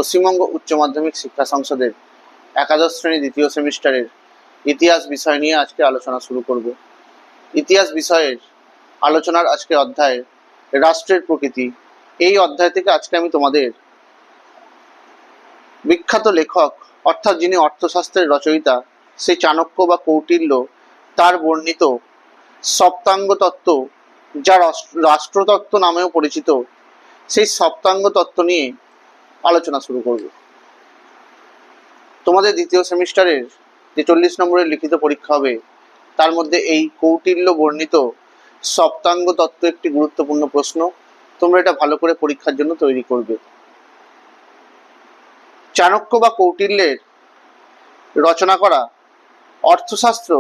পশ্চিমবঙ্গ উচ্চ মাধ্যমিক শিক্ষা সংসদের একাদশ শ্রেণী দ্বিতীয় সেমিস্টারের ইতিহাস বিষয় নিয়ে আজকে আলোচনা শুরু করব। ইতিহাস বিষয়ের আলোচনার আজকে অধ্যায় রাষ্ট্রের প্রকৃতি। এই অধ্যায় থেকে আজকে আমি তোমাদের বিখ্যাত লেখক অর্থাৎ যিনি অর্থশাস্ত্রের রচয়িতা সেই চাণক্য বা কৌটিল্য তার বর্ণিত সপ্তাঙ্গ তত্ত্ব, যা রাষ্ট্রতত্ত্ব নামেও পরিচিত, সেই সপ্তাঙ্গ তত্ত্ব নিয়ে আলোচনা শুরু করব। তোমাদের দ্বিতীয় সেমিস্টারের যে 40 নম্বরের লিখিত পরীক্ষা হবে তার মধ্যে এই কৌটিল্য বর্ণিত সপ্তাঙ্গ তত্ত্ব একটি গুরুত্বপূর্ণ প্রশ্ন। তোমরা এটা ভালো করে পরীক্ষার জন্য তৈরি করবে। চাণক্য বা কৌটিল্যের রচনা করা অর্থশাস্ত্র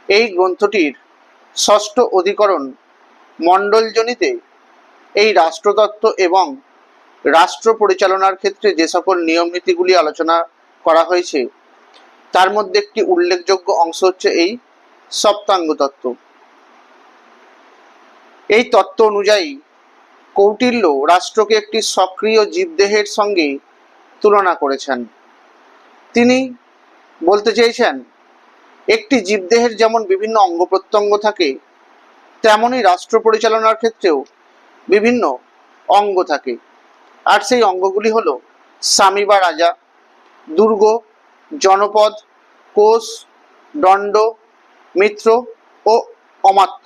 এই গ্রন্থটির ষষ্ঠ অধিকরণ মণ্ডলজনিতে এই রাষ্ট্রতত্ত্ব এবং রাষ্ট্র পরিচালনার ক্ষেত্রে যে সকল নিয়ম নীতিগুলি আলোচনা করা হয়েছে তার মধ্যে একটি উল্লেখযোগ্য অংশ হচ্ছে এই সপ্তাঙ্গ তত্ত্ব। এই তত্ত্ব অনুযায়ী কৌটিল্য রাষ্ট্রকে একটি সক্রিয় জীবদেহের সঙ্গে তুলনা করেছেন। তিনি বলতে চেয়েছেন, একটি জীবদেহের যেমন বিভিন্ন অঙ্গ প্রত্যঙ্গ থাকে, তেমনই রাষ্ট্র পরিচালনার ক্ষেত্রেও বিভিন্ন অঙ্গ থাকে। আর সেই অঙ্গগুলি হলো স্বামী বা রাজা, দুর্গ, জনপদ, কোষ, দণ্ড, মিত্র ও অমাত্য।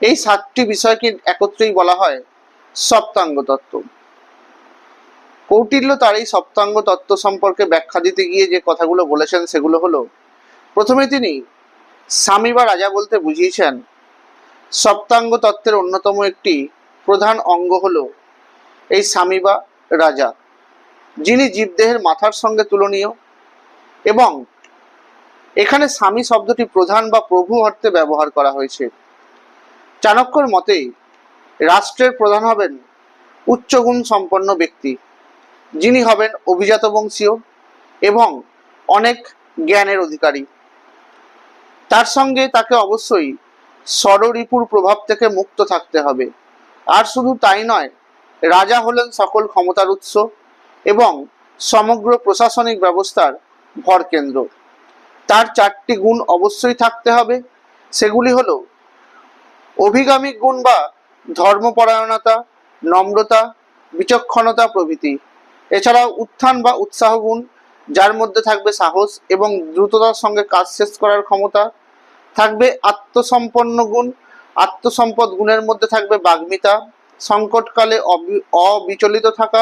এই 7টি বিষয়কে একত্রেই বলা হয় সপ্তাঙ্গ তত্ত্ব। কৌটিল্য তার এই সপ্তাঙ্গ তত্ত্ব সম্পর্কে ব্যাখ্যা দিতে গিয়ে যে কথাগুলো বলেছেন সেগুলো হলো, প্রথমে তিনি স্বামী বা রাজা বলতে বুঝিয়েছেন সপ্তাঙ্গ তত্ত্বের অন্যতম একটি প্রধান অঙ্গ হলো এই স্বামী বা রাজা, যিনি জীবদেহের মাথার সঙ্গে তুলনীয়। এবং এখানে স্বামী শব্দটি প্রধান বা প্রভু অর্থে ব্যবহার করা হয়েছে। চাণক্যর মতে রাষ্ট্রের প্রধান হবেন উচ্চগুণ সম্পন্ন ব্যক্তি, যিনি হবেন অভিজাত বংশীয় এবং অনেক জ্ঞানের অধিকারী। তার সঙ্গে তাকে অবশ্যই ষড়রিপুর প্রভাব থেকে মুক্ত থাকতে হবে। আর শুধু তাই নয়, রাজা হলেন সকল ক্ষমতার উৎস এবং সমগ্র প্রশাসনিক ব্যবস্থার ভরকেন্দ্র। তার 4টি গুণ অবশ্যই থাকতে হবে। সেগুলি হলো অভিগামিক গুণ বা ধর্মপরায়ণতা, নম্রতা, বিচক্ষণতা প্রভৃতি। এছাড়াও উত্থান বা উৎসাহ গুণ, যার মধ্যে থাকবে সাহস এবং দ্রুততার সঙ্গে কাজ শেষ করার ক্ষমতা। থাকবে আত্মসম্পন্ন গুণ, আত্মসম্পদ গুণের মধ্যে থাকবে বাগ্মিতা, সংকটকালে অবিচলিত থাকা,